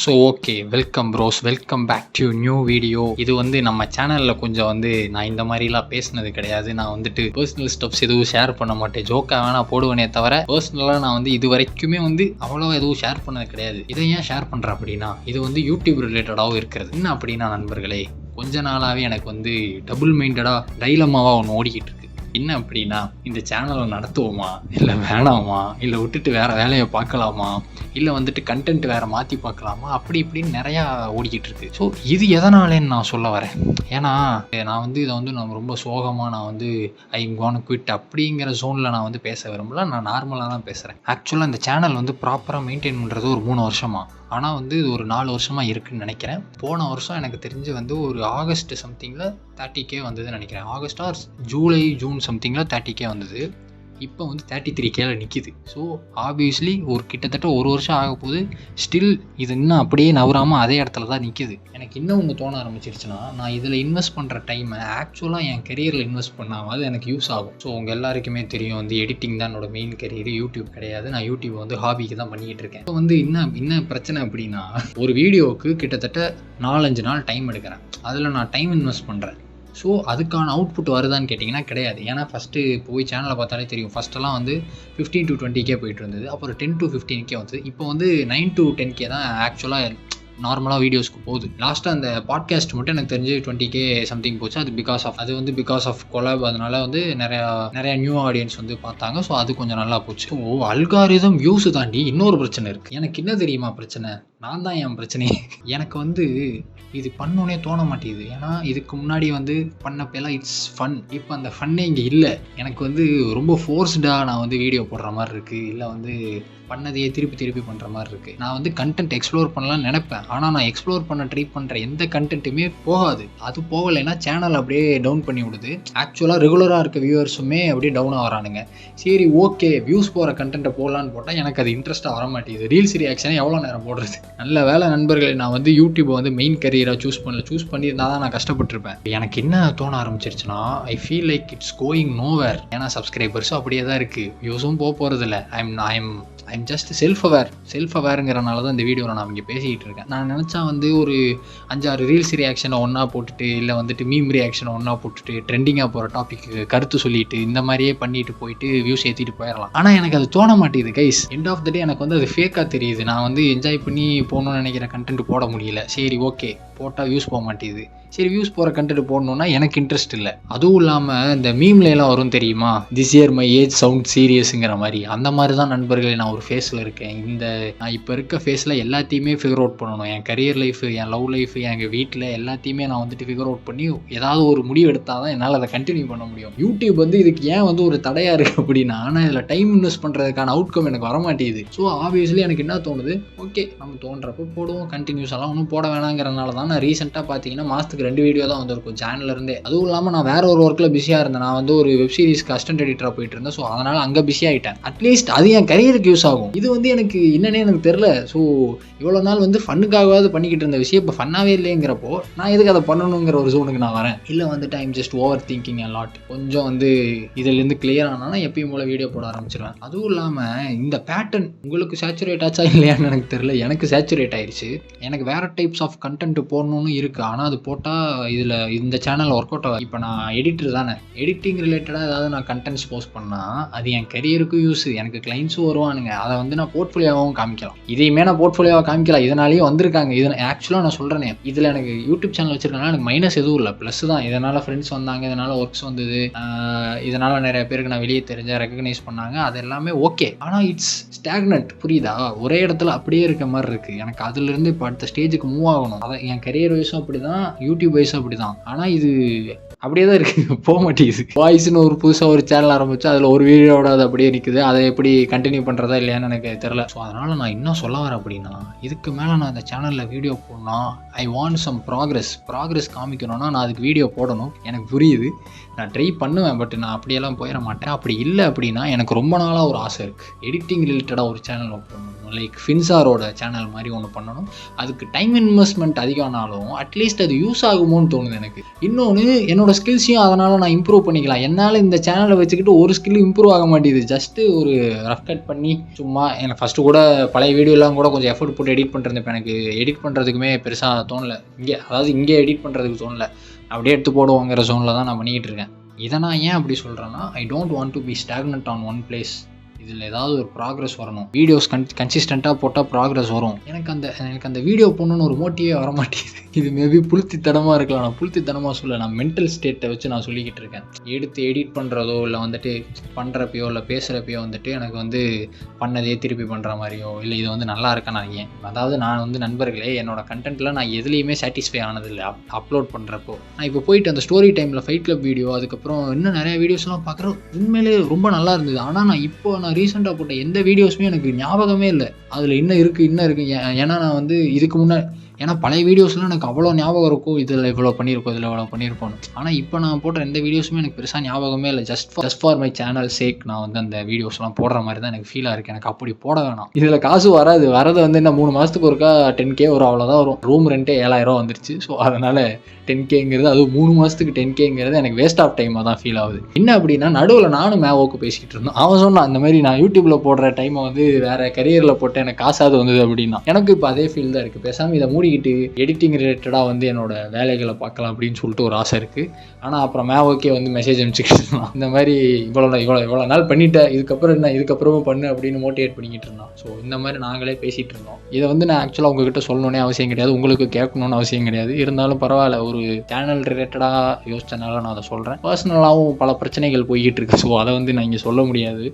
So okay, welcome bros, welcome back to new video. இது நம்ம சேனலில் கொஞ்சம் நான் இந்த மாதிரிலாம் பேசினது கிடையாது. நான் பர்சனல் ஸ்டெப்ஸ் எதுவும் ஷேர் பண்ண மாட்டேன். ஜோக்காக வேணா போடுவேனே தவிர பர்சனலாக நான் இது வரைக்குமே அவ்வளோ எதுவும் ஷேர் பண்ணது கிடையாது. இதை ஏன் ஷேர் பண்ணுறேன் அப்படின்னா, இது யூடியூப் ரிலேட்டடாகவும் இருக்கிறது. என்ன அப்படின்னா நண்பர்களே, கொஞ்ச நாளாகவே எனக்கு டபுள் மைண்டடாக டைலமாவாக ஒன்று ஓடிக்கிட்டு இருக்கு. என்ன அப்படின்னா, இந்த சேனலை நடத்துவோமா இல்லை வேணாமா, இல்லை விட்டுட்டு வேறு வேலையை பார்க்கலாமா, இல்லை கண்டென்ட் வேறு மாற்றி பார்க்கலாமா, அப்படி இப்படின்னு நிறையா ஓடிக்கிட்டு இருக்கு. ஸோ இது எதனாலேன்னு நான் சொல்ல வரேன். ஏன்னா நான் இதை நான் ரொம்ப சோகமாக நான் ஐ எம் கோனா குவிட் அப்படிங்கிற ஜோனில் நான் பேச விரும்பல. நான் நார்மலாக தான் பேசுகிறேன். ஆக்சுவலாக இந்த சேனல் ப்ராப்பராக மெயின்டைன் பண்ணுறது ஒரு 3 வருஷமாக, ஆனால் இது ஒரு 4 வருஷமாக இருக்குதுன்னு நினைக்கிறேன். போன வருஷம் எனக்கு தெரிஞ்சு ஒரு ஆகஸ்ட் சம்திங்கில் 30K வந்ததுன்னு நினைக்கிறேன். ஆகஸ்ட் ஆர் ஜூன் சம்திங்கில் 30K வந்தது. இப்போ 33Kல நிற்கிது. ஸோ ஆப்வியஸ்லி கிட்டத்தட்ட 1 வருஷம் ஆக போகுது. ஸ்டில் இது இன்னும் அப்படியே நவராமல் அதே இடத்துல தான் நிற்கிது. எனக்கு இன்னும் ஒன்று தோண ஆரம்பிச்சிருச்சுன்னா, நான் இதில் இன்வெஸ்ட் பண்ணுற டைமை ஆக்சுவலாக என் கெரியரில் இன்வெஸ்ட் பண்ணாமல் எனக்கு யூஸ் ஆகும். ஸோ உங்கள் எல்லாருக்குமே தெரியும், எடிட்டிங் தான் என்னோட மெயின் கெரியர், யூடியூப் கிடையாது. நான் யூடியூப் ஹாபிக்கு தான் பண்ணிக்கிட்டு இருக்கேன். இப்போ என்ன பிரச்சனை அப்படின்னா, ஒரு வீடியோவுக்கு கிட்டத்தட்ட 4-5 நாள் டைம் எடுக்கிறேன். அதில் நான் டைம் இன்வெஸ்ட் பண்ணுறேன். ஸோ அதுக்கான அவுட்புட் வருதான்னு கேட்டிங்கன்னா கிடையாது. ஏன்னா ஃபஸ்ட்டு போய் சேனலை பார்த்தாலே தெரியும். ஃபஸ்ட்டெல்லாம் 15 to 20K போயிட்டு இருந்தது. அப்புறம் 10 to 15K வந்தது. இப்போ 9 to 10K தான் ஆக்சுவலாக நார்மலாக வீடியோஸ்க்கு போகுது. லாஸ்ட்டாக அந்த பாட்காஸ்ட் மட்டும் எனக்கு தெரிஞ்சு 20K சம்திங் போச்சு. அது பிகாஸ் ஆஃப் கொலாப். அதனால நிறையா நியூ ஆடியன்ஸ் பார்த்தாங்க. ஸோ அது கொஞ்சம் நல்லா போச்சு. ஸோ அல்காரிதம் வியூஸ் தாண்டி இன்னொரு பிரச்சனை இருக்குது. எனக்கு என்ன தெரியுமா பிரச்சனை? நான் தான் என் பிரச்சனையே. எனக்கு இது பண்ணோன்னே தோண மாட்டேங்குது. ஏன்னா இதுக்கு முன்னாடி பண்ணப்பெல்லாம் இட்ஸ் ஃபன். இப்போ அந்த ஃபன்னே இங்கே இல்லை. எனக்கு ரொம்ப ஃபோர்ஸ்டாக நான் வீடியோ போடுற மாதிரி இருக்குது. இல்லை பண்ணதையே திருப்பி பண்ணுற மாதிரி இருக்குது. நான் கண்டென்ட் எக்ஸ்ப்ளோர் பண்ணலாம்னு நினைப்பேன். ஆனால் நான் எக்ஸ்ப்ளோர் பண்ண ட்ரை பண்ணுற எந்த கண்டென்ட்டுமே போகாது. அது போகலைன்னா சேனல் அப்படியே டவுன் பண்ணி விடுது. ஆக்சுவலாக ரெகுலராக இருக்க வியூவர்ஸுமே அப்படியே டவுனாக வரானுங்க. சரி ஓகே, வியூஸ் போகிற கண்டென்ட்டை போடலான்னு போட்டால் எனக்கு அது இன்ட்ரெஸ்ட்டாக வர மாட்டேங்குது. ரீல்ஸ் ரியாக்ஷனை எவ்வளோ நேரம் போடுறது? நல்ல வேலை நண்பர்களே, நான் யூடியூப்பை மெயின் கரியராக சூஸ் பண்ணியிருந்தால் தான் நான் கஷ்டப்பட்டிருப்பேன். எனக்கு என்ன தோண ஆரம்பிச்சிருச்சுன்னா, I feel like it's going nowhere. ஏன்னா சப்ஸ்கிரைபர்ஸும் அப்படியே தான் இருக்குது, வியூஸும் போகிறதில்ல. ஐம் ஜஸ்ட் செல்ஃப் அவேருங்கிறனால தான் இந்த வீடியோவில் நான் இங்கே பேசிக்கிட்டு இருக்கேன். நான் நினச்சா ஒரு 5-6 ரீல்ஸ் ரியாக்ஷனை ஒன்றா போட்டுட்டு, இல்லை மீம் ரியாக்ஷனை ஒன்றா போட்டுட்டு, ட்ரெண்டிங்காக போகிற டாப்பிக்கு கருத்து சொல்லிட்டு, இந்த மாதிரியே பண்ணிட்டு போயிட்டு வியூஸ் ஏற்றிட்டு போயிடலாம். ஆனால் எனக்கு அது தோண மாட்டேங்குது கைஸ். எண்ட் ஆஃப் த டே எனக்கு அது ஃபேக்காக தெரியுது. நான் என்ஜாய் பண்ணி போகணும்னு நினைக்கிற கண்டென்ட் போட முடியல. சரி ஓகே, போட்டால் வியூஸ் போக மாட்டேங்குது. சரி, வியூஸ் போகிற கண்டென்ட் போடணுன்னா எனக்கு இன்ட்ரெஸ்ட் இல்லை. அதுவும் இல்லாமல் இந்த மீம்லாம் வரும் தெரியுமா, this year my age sound சீரியஸுங்கிற மாதிரி. அந்த மாதிரி தான் நண்பர்களே நான் ஒரு ஃபேஸில் இருக்கேன். நான் இப்போ இருக்க ஃபேஸில் எல்லாத்தையுமே ஃபிகர் அவுட் பண்ணணும். என் கரியர் லைஃப், என் லவ் லைஃப், எங்கள் வீட்டில் எல்லாத்தையுமே நான் ஃபிகர் அவுட் பண்ணி ஏதாவது ஒரு முடிவு எடுத்தால் தான் என்னால் அதை கண்டினியூ பண்ண முடியும். யூடியூப் இதுக்கு ஏன் ஒரு தடையாக இருக்குது அப்படின்னா, ஆனால் இதில் டைம் இன்வெஸ்ட் பண்ணுறதுக்கான அவுட்கம் எனக்கு வரமாட்டேங்குது. ஸோ ஆப்வியஸ்லி எனக்கு என்ன தோணுது, ஓகே நம்ம தோன்றப்போ போடுவோம், கண்டினியூஸெல்லாம் ஒன்றும் போட வேணாங்கிறனால தான் நான் ரீசெண்டாக பார்த்தீங்கன்னா மாதத்துக்கு 2 வீடியோ தான் வந்திருக்கும் சேனல்ல இருந்தே. அதுவும் இல்லாமல் நான் வேற ஒரு ஒர்க்கில் பிஸியாக இருந்தேன். நான் ஒரு வெப் சீரிஸ்க்கு அசிஸ்டன்ட் எடிட்டராக போயிட்டு இருந்தேன். ஸோ அதனால அங்கே பிஸி ஆகிட்டேன். அட்லீஸ்ட் அது என் கரியருக்கு யூஸ் ஆகும். இது எனக்கு என்னன்னே எனக்கு தெரியல. ஸோ இவ்வளோ நாள் ஃபன்னுக்காகவாது பண்ணிக்கிட்டு இருந்த விஷயம் இப்போ ஃபன்னாகவே இல்லைங்கிறப்போ நான் எதுக்கு அதை பண்ணணுங்கிற ஒரு ஜோனுக்கு நான் வரேன். இல்லை I'm just over thinking a lot. கொஞ்சம் இதிலேருந்து கிளியர் ஆனால் எப்பயும் போல வீடியோ போட ஆரம்பிச்சிருவேன். அதுவும் இல்லாமல் இந்த பேட்டர்ன் உங்களுக்கு சேச்சுரேட் ஆச்சா இல்லையான்னு எனக்கு தெரியல. எனக்கு சேச்சுரேட் ஆயிடுச்சு. எனக்கு வேற டைப்ஸ் ஆஃப் கண்டென்ட் போடணும்னு இருக்குது. ஆனால் அது போட்டால் இதில் இந்த சேனலில் ஒர்க் அவுட் ஆகும். இப்போ நான் எடிட்டர் தானே, எடிட்டிங் ரிலேட்டடாக ஏதாவது நான் கண்டென்ட்ஸ் போஸ்ட் பண்ணால் அது என் கெரியருக்கும் யூஸ், எனக்கு கிளைண்ட்ஸும் வருவானுங்க. அதை நான் போர்ட்ஃபோலியோவாகவும் காமிக்கலாம். இதையுமே நான் போர்ட்ஃபோலியோவாக காமிக்கலாம். இதனாலேயே வந்திருக்காங்க. இது ஆக்சுவலாக நான் சொல்கிறேனே, இதில் எனக்கு யூடியூப் சேனல் வச்சிருக்கனால எனக்கு மைனஸ் எதுவும் இல்லை, ப்ளஸ் தான். இதனால் ஃப்ரெண்ட்ஸ் வந்தாங்க, இதனால் ஒர்க்ஸ் வந்தது, இதனால் நிறைய பேருக்கு நான் வெளியே தெரிஞ்சேன், ரெக்கக்னைஸ் பண்ணாங்க. அது எல்லாமே ஓகே. ஆனால் இட்ஸ் ஸ்டாக்னன்ட், புரியுதா? ஒரே இடத்துல அப்படியே இருக்க மாதிரி இருக்குது. எனக்கு அதுலேருந்து இப்போ அடுத்த ஸ்டேஜுக்கு மூவ் ஆகணும். அதை என் கரியர் வைஸும் அப்படி தான், யூடியூப் வைஸும் அப்படி தான். ஆனால் இது அப்படியே தான் இருக்குது, போக மாட்டேங்குது. வாய்ஸ்னு ஒரு புதுசாக ஒரு சேனல் ஆரம்பிச்சு அதில் ஒரு வீடியோட அது அப்படியே நிற்குது. அதை எப்படி கண்டினியூ பண்ணுறதா இல்லையான்னு எனக்கு தெரில. ஸோ அதனால் நான் இன்னும் சொல்ல வரேன் அப்படின்னா, இதுக்கு மேலே நான் இந்த சேனலில் வீடியோ போடணும், ஐ வாண்ட் சம் ப்ராக்ரஸ் காமிக்கணும்னா நான் அதுக்கு வீடியோ போடணும். எனக்கு புரியுது, நான் ட்ரை பண்ணுவேன். பட் நான் அப்படியெல்லாம் போயிட மாட்டேன். அப்படி இல்லை அப்படின்னா எனக்கு ரொம்ப நாளாக ஒரு ஆசை இருக்குது, எடிட்டிங் ரிலேட்டடாக ஒரு சேனல் பண்ணணும். லைக் ஃபின்சாரோட சேனல் மாதிரி ஒன்று பண்ணணும். அதுக்கு டைம் இன்வெஸ்ட்மெண்ட் அதிகமானாலும் அட்லீஸ்ட் அது யூஸ் ஆகுமோன்னு தோணுது எனக்கு. இன்னொன்று, என்னோட என்னோட ஸ்கில்ஸையும் அதனால் நான் இம்ப்ரூவ் பண்ணிக்கலாம். என்னால் இந்த சேனலை வச்சுக்கிட்டு ஒரு ஸ்கில் இம்ப்ரூவ் ஆக மாட்டேங்குது. ஜஸ்ட்டு ஒரு ரஃப் கட் பண்ணி சும்மா எனக்கு ஃபஸ்ட்டு கூட பழைய வீடியோலாம் கூட கொஞ்சம் எஃபோர்ட் போட்டு எடிட் பண்ணுறது. இப்போ எனக்கு எடிட் பண்ணுறதுக்குமே பெருசாக தோணலை. இங்கே எடிட் பண்ணுறதுக்கு தோணலை. அப்படியே எடுத்து போடுவோங்கிற ஜோனில் தான் நான் பண்ணிக்கிட்டு இருக்கேன். இதை நான் ஏன் அப்படி சொல்கிறேன்னா, I don't want to be stagnant on one place. இதில் ஏதாவது ஒரு ப்ராக்ரஸ் வரணும். வீடியோஸ் கன்சிஸ்டண்ட்டாக போட்டால் ப்ராக்ரஸ் வரும். எனக்கு அந்த வீடியோ போடணுன்னு ஒரு மோட்டிவே வர மாட்டேங்குது. இது மேபி புளுத்தித்தனமாக இருக்கலாம். நான் புளுத்தித்தனமாக சொல்ல, நான் மென்டல் ஸ்டேட்டை வச்சு நான் சொல்லிக்கிட்டு இருக்கேன். எடுத்து எடிட் பண்ணுறதோ இல்லை வந்துட்டு பண்ணுறப்பையோ இல்லை பேசுகிறப்பையோ வந்துட்டு எனக்கு வந்து பண்ணதே திருப்பி பண்ணுற மாதிரியோ இல்லை இது வந்து நல்லா இருக்கா நான் ஏன், அதாவது நான் வந்து நண்பர்களே என்னோட கண்டென்ட்டில் நான் எதுலேயுமே சாட்டிஸ்ஃபை ஆனதில்லை. அப்லோட் பண்ணுறப்போ நான் இப்போ போயிட்டு அந்த ஸ்டோரி டைமில் ஃபைட் கிளப் வீடியோ அதுக்கப்புறம் இன்னும் நிறைய வீடியோஸ்லாம் பார்க்குறேன். உண்மையிலே ரொம்ப நல்லா இருந்தது. ஆனால் நான் ரீசெண்டாக போட்ட எந்த வீடியோஸுமே எனக்கு ஞாபகமே இல்லை அதில் இன்னும் இருக்குது. ஏன்னா நான் வந்து இதுக்கு முன்னாடி ஏன்னா பழைய வீடியோஸ்லாம் எனக்கு அவ்வளோ ஞாபகம் இருக்கும். இதில் இவ்வளோ பண்ணியிருப்போம். ஆனால் இப்போ நான் போடுற எந்த வீடியோஸுமே எனக்கு பெருசாக ஞாபகமே இல்லை. ஜஸ்ட் ஃபார் மை சேனல் சேக் நான் வந்து அந்த வீடியோஸ்லாம் போடுற மாதிரி தான் எனக்கு ஃபீலாக இருக்குது. எனக்கு அப்படி போட வேணாம். இதில் காசு வரது வந்து என்ன 3 மாதத்துக்கு ஒருக்கா 10K வரும், அவ்வளோதான் வரும். ரூம் ரெண்ட்டே 7000 வந்துருச்சு. ஸோ அதனால் 10Kங்கிறது அதுவும் 3 மாதத்துக்கு 10Kங்கிறது எனக்கு வேஸ்ட் ஆஃப் டைமாக தான் ஃபீல் ஆகுது. என்ன அப்படின்னா, நடுவில் நானும் மேவோக்கு பேசிக்கிட்டு இருந்தோம். அவன் சொன்னான் அந்த மாதிரி நான் யூடியூப்பில் போடுற டைமை வந்து வேறு கரியரில் போட்டு எனக்கு காசாவது வந்தது அப்படின்னா. எனக்கு இப்போ அதே ஃபீல் தான் இருக்குது. பேசாமல் இதை மூடிக்கிட்டு எடிட்டிங் ரிலேட்டடாக வந்து என்னோட வேலைகளை பார்க்கலாம் அப்படின்னு சொல்லிட்டு ஒரு ஆசை இருக்குது. ஆனால் அப்புறம் மேவோக்கே வந்து மெசேஜ் அனுப்பிச்சிக்கிட்டு இருந்தான். இந்த மாதிரி இவ்வளோ நாள் பண்ணிட்டேன், இதுக்கப்புறமும் பண்ணு அப்படின்னு மோட்டிவேட் பண்ணிக்கிட்டு இருந்தான். ஸோ இந்த மாதிரி நாங்களே பேசிகிட்டு இருந்தோம். இதை வந்து நான் ஆக்சுவலாக உங்ககிட்ட சொல்லணுன்னே அவசியம் கிடையாது, உங்களுக்கு கேட்கணுன்னு அவசியம் கிடையாது. இருந்தாலும் பரவாயில்ல, ஒரு சேனல் ரிலேட்டடாக யோசிச்சனால நான் அதை சொல்கிறேன். பர்சனலாகவும் பல பிரச்சனைகள் போய்கிட்டு இருக்கு. ஸோ அதை வந்து நான் இங்கே சொல்ல முடியாது.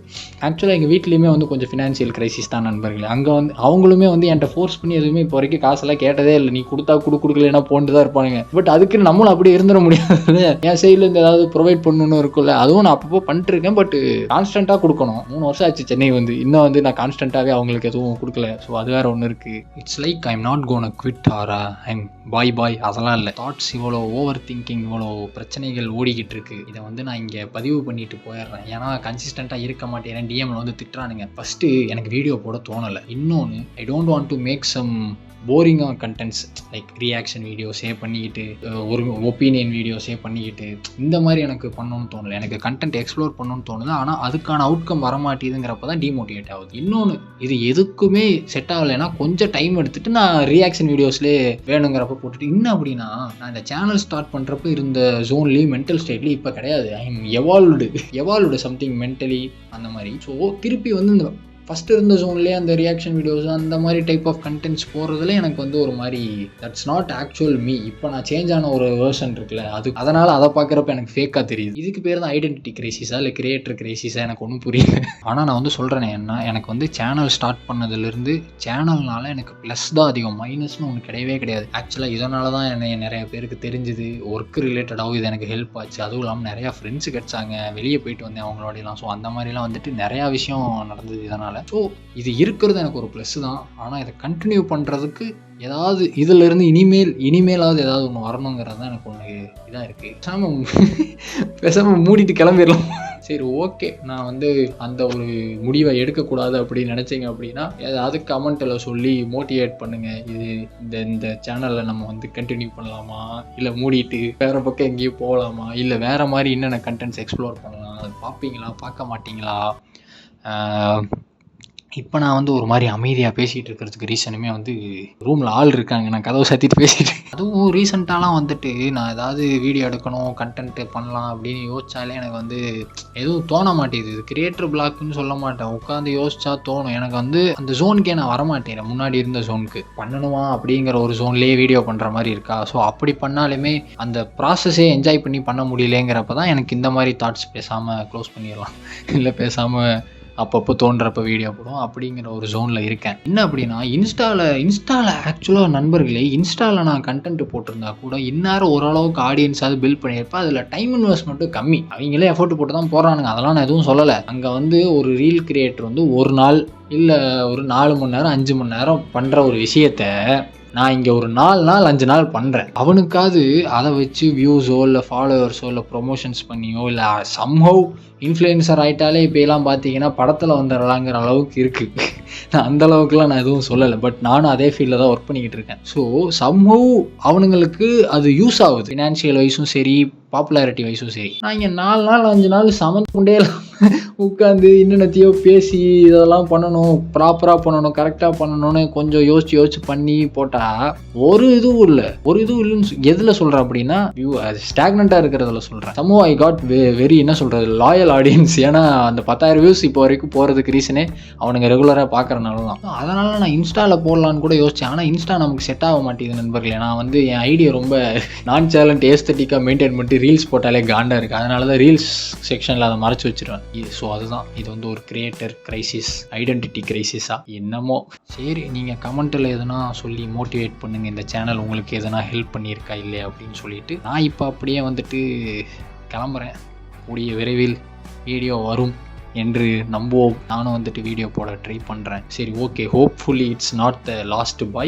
ஆக்சுவலாக எங்கள் வீட்லேயுமே வந்து கொஞ்சம் ஃபினான்ஷியல் கிரைசிஸ் தான் நண்பர்களே. அங்கே வந்து அவங்களுமே வந்து என்கிட்ட ஃபோர்ஸ் பண்ணி எதுவுமே இப்போ வரைக்கும் காசெல்லாம் கேட்டதே இல்லை. நீ கொடுக்கலன்னா போட்டு தான் இருப்பானுங்க. பட் அதுக்கு நம்மளும் அப்படியே இருந்துட முடியாது. என் சைட்லேருந்து ஏதாவது ப்ரொவைட் பண்ணணும்னு இருக்குல்ல, அதுவும் நான் அப்பப்போ பண்ணிட்டுருக்கேன். பட் கான்ஸ்டண்ட்டாக கொடுக்கணும். 3 வருஷம் ஆச்சு சென்னை வந்து, இன்னும் வந்து நான் கான்ஸ்டண்ட்டாகவே அவங்களுக்கு எதுவும் கொடுக்கல. ஸோ அது வேறு ஒன்று இருக்குது. It's like I'm not gonna quit or I'm boy அதெல்லாம் இல்லை. தாட்ஸ் இவ்வளோ ஓவர் திங்கிங், இவ்வளோ பிரச்சனைகள் ஓடிக்கிட்டு இருக்கு. இதை வந்து நான் இங்கே பதிவு பண்ணிட்டு போயிடுறேன். ஏன்னா கன்சிஸ்டண்ட்டாக இருக்க மாட்டேன். டிஎம்ல வந்து திட்டுறானுங்க. ஃபஸ்ட்டு எனக்கு வீடியோ போட தோணலை. இன்னொன்று, I don't want to make some போரிங்காக கண்டென்ட்ஸ் லைக் ரியாக்ஷன் வீடியோஸே பண்ணிக்கிட்டு ஒரு ஒப்பீனியன் வீடியோஸே பண்ணிக்கிட்டு இந்த மாதிரி எனக்கு பண்ணணும்னு தோணலை. எனக்கு கண்டென்ட் எக்ஸ்ப்ளோர் பண்ணணும்னு தோணுது. ஆனால் அதுக்கான அவுட்கம் வரமாட்டேதுங்கிறப்ப தான் டிமோட்டிவேட் ஆகுது. இன்னொன்று, இது எதுக்குமே செட் ஆகலைன்னா கொஞ்சம் டைம் எடுத்துகிட்டு நான் ரியாக்ஷன் வீடியோஸ்லேயே வேணுங்கிறப்ப போட்டுட்டு, இன்னும் அப்படின்னா நான் இந்த சேனல் ஸ்டார்ட் பண்ணுறப்ப இருந்த ஜோன்லேயும் மென்டல் ஸ்டேட்லேயும் இப்போ கிடையாது. I am evolved something mentally அந்த மாதிரி. ஸோ திருப்பி வந்து இந்த ஃபஸ்ட்டு இருந்த ஜோன்லேயே அந்த ரியாக்ஷன் வீடியோஸ் அந்த மாதிரி டைப் ஆஃப் கண்டென்ட்ஸ் போடுறதுல எனக்கு வந்து ஒரு மாதிரி தட்ஸ் நாட் ஆக்சுவல் மீ. இப்போ நான் சேஞ்ச் ஆன ஒரு வேர்ஷன் இருக்குல்ல, அதனால் அதை பார்க்குறப்ப எனக்கு ஃபேக்காக தெரியுது. இதுக்கு பேர் தான் ஐடென்டிட்டி கிரைசிஸா இல்லை கிரியேட்டர் கிரைசிஸா எனக்கு ஒன்றும் புரியல. ஆனால் நான் வந்து சொல்கிறேன், என்ன எனக்கு வந்து சேனல் ஸ்டார்ட் பண்ணதுலேருந்து சேனல்னால எனக்கு ப்ளஸ் தான் அதிகம், மைனஸ்னு ஒன்று கிடையவே கிடையாது. ஆக்சுவலாக இதனால தான் என்னை நிறைய பேருக்கு தெரிஞ்சுது. ஒர்க் ரிலேட்டடாகவும் இது எனக்கு ஹெல்ப் ஆச்சு. அதுவும் இல்லாமல் நிறையா ஃப்ரெண்ட்ஸு கிடச்சாங்க, வெளியே போயிட்டு வந்தேன் அவங்களோடலாம். ஸோ அந்த மாதிரிலாம் வந்துட்டு நிறையா விஷயம் நடந்தது இதனால். ஸோ இது இருக்கிறது எனக்கு ஒரு ப்ளஸ் தான். ஆனால் இதை கண்டினியூ பண்ணுறதுக்கு ஏதாவது இதிலிருந்து இனிமேலாவது ஏதாவது ஒன்று வரணுங்கிறது தான் எனக்கு ஒன்று இதாக இருக்குது. பேசாமல் மூடிட்டு கிளம்பிடலாம். சரி, ஓகே. நான் வந்து அந்த ஒரு முடிவை எடுக்கக்கூடாது அப்படின்னு நினச்சிங்க அப்படின்னா ஏதாவது கமெண்ட்டில் சொல்லி மோட்டிவேட் பண்ணுங்கள். இது இந்த சேனலில் நம்ம வந்து கண்டினியூ பண்ணலாமா, இல்லை மூடிட்டு வேறு பக்கம் எங்கேயும் போகலாமா, இல்லை வேறு மாதிரி என்னென்ன கண்டென்ட்ஸ் எக்ஸ்ப்ளோர் பண்ணலாம், அது பார்ப்பீங்களா பார்க்க மாட்டிங்களா. இப்போ நான் வந்து ஒரு மாதிரி அமைதியாக பேசிகிட்டு இருக்கிறதுக்கு ரீசனுமே வந்து ரூமில் ஆள் இருக்காங்க, நான் கதவை சாத்திட்டு பேசிட்டு. அதுவும் ரீசெண்டாலாம் வந்துட்டு நான் ஏதாவது வீடியோ எடுக்கணும், கண்டென்ட்டு பண்ணலாம் அப்படின்னு யோசிச்சாலே எனக்கு வந்து எதுவும் தோண மாட்டேங்குது. கிரியேட்டர் பிளாக்னு சொல்ல மாட்டேன், உட்காந்து யோசிச்சா தோணும். எனக்கு வந்து அந்த ஜோனுக்கே நான் வரமாட்டேன். முன்னாடி இருந்த ஜோனுக்கு பண்ணணுமா அப்படிங்கிற ஒரு ஜோன்லேயே வீடியோ பண்ணுற மாதிரி இருக்கா. ஸோ அப்படி பண்ணாலுமே அந்த ப்ராசஸே என்ஜாய் பண்ணி பண்ண முடியலேங்கிறப்ப தான் எனக்கு இந்த மாதிரி தாட்ஸ் பேசாமல் க்ளோஸ் பண்ணிடலாம், இல்லை பேசாமல் அப்பப்போ தோன்றப்ப வீடியோ போடும் அப்படிங்கிற ஒரு ஜோனில் இருக்கேன். என்ன அப்படின்னா, இன்ஸ்டாவில் ஆக்சுவலாக நண்பர்களே, இன்ஸ்டாவில் நான் கண்டென்ட் போட்டிருந்தா கூட இந்நேரம் ஓரளவுக்கு ஆடியன்ஸாவது பில்ட் பண்ணியிருப்பேன். அதில் டைம் இன்வெஸ்ட்மெண்ட்டும் கம்மி. அவங்களே எஃபோர்ட் போட்டு தான் போடுறானுங்க, அதெல்லாம் நான் எதுவும் சொல்லலை. அங்கே வந்து ஒரு ரீல் கிரியேட்டர் வந்து ஒரு நாள் இல்லை ஒரு 4 மணி நேரம் 5 மணி நேரம் பண்ணுற ஒரு விஷயத்த நான் இங்கே ஒரு 4 நாள் 5 நாள் பண்ணுறேன். அவனுக்காவது அதை வச்சு வியூஸோ இல்லை ஃபாலோவர்ஸோ இல்லை ப்ரொமோஷன்ஸ் பண்ணியோ இல்லை சம்ஹவ் இன்ஃப்ளூயன்சர் ஆகிட்டாலே இப்போலாம் பார்த்தீங்கன்னா படத்தில் வந்துடலாங்கிற அளவுக்கு இருக்குது. நான் அந்த அளவுக்குலாம் நான் எதுவும் சொல்லலை. பட் நானும் அதே ஃபீல்டில் தான் ஒர்க் பண்ணிக்கிட்டு இருக்கேன். ஸோ சம்ஹவ் அவனுங்களுக்கு அது யூஸ் ஆகுது. ஃபினான்ஷியல் வைஸும் சரி, பாப்புலாரிட்டி வைஸும் சரி. நான் இங்கே 4 நாள் 5 நாள் சம்மந்தே உட்காந்து என்னென்னத்தையோ பேசி இதெல்லாம் பண்ணணும், ப்ராப்பராக பண்ணணும், கரெக்டாக பண்ணணும்னு கொஞ்சம் யோசிச்சு பண்ணி போட்டால் ஒரு இதுவும் இல்லைன்னு எதில் சொல்கிறேன் அப்படின்னா ஸ்டாக்னண்ட்டாக இருக்கிறதுல சொல்கிறேன். சமூக ஐ காட் வெரி என்ன சொல்கிறது லாயல் ஆடியன்ஸ். ஏன்னா அந்த 10,000 வியூஸ் இப்போ வரைக்கும் போகிறதுக்கு ரீசனே அவனுங்க ரெகுலராக பார்க்குறனால தான். அதனால் நான் இன்ஸ்டாவில் போடலான்னு கூட யோசித்தேன். ஆனால் இன்ஸ்டா நமக்கு செட் ஆக மாட்டேங்குது நண்பர்களே. நான் வந்து என் ஐடியா ரொம்ப நான் சேலண்ட் ஏஸ்தட்டிக்காக மெயின்டைன் பண்ணிட்டு ரீல்ஸ் போட்டாலே காண்டாக இருக்குது. அதனால தான் ரீல்ஸ் செக்ஷனில் அதை மறைச்சி வச்சிருவேன். ஸோ அதுதான் இது வந்து ஒரு கிரியேட்டர் கிரைசிஸ், ஐடென்டிட்டி கிரைசிஸா என்னமோ. சரி, நீங்கள் கமெண்ட்டில் எதுனா சொல்லி மோட்டிவேட் பண்ணுங்கள், இந்த சேனல் உங்களுக்கு எதனா ஹெல்ப் பண்ணியிருக்கா இல்லையா அப்படின்னு சொல்லிட்டு. நான் இப்போ அப்படியே வந்துட்டு கிளம்புறேன். கூடிய விரைவில் வீடியோ வரும் என்று நம்புவோம். நானும் வந்துட்டு வீடியோ போட ட்ரை பண்ணுறேன். சரி, okay, hopefully it's not the last by.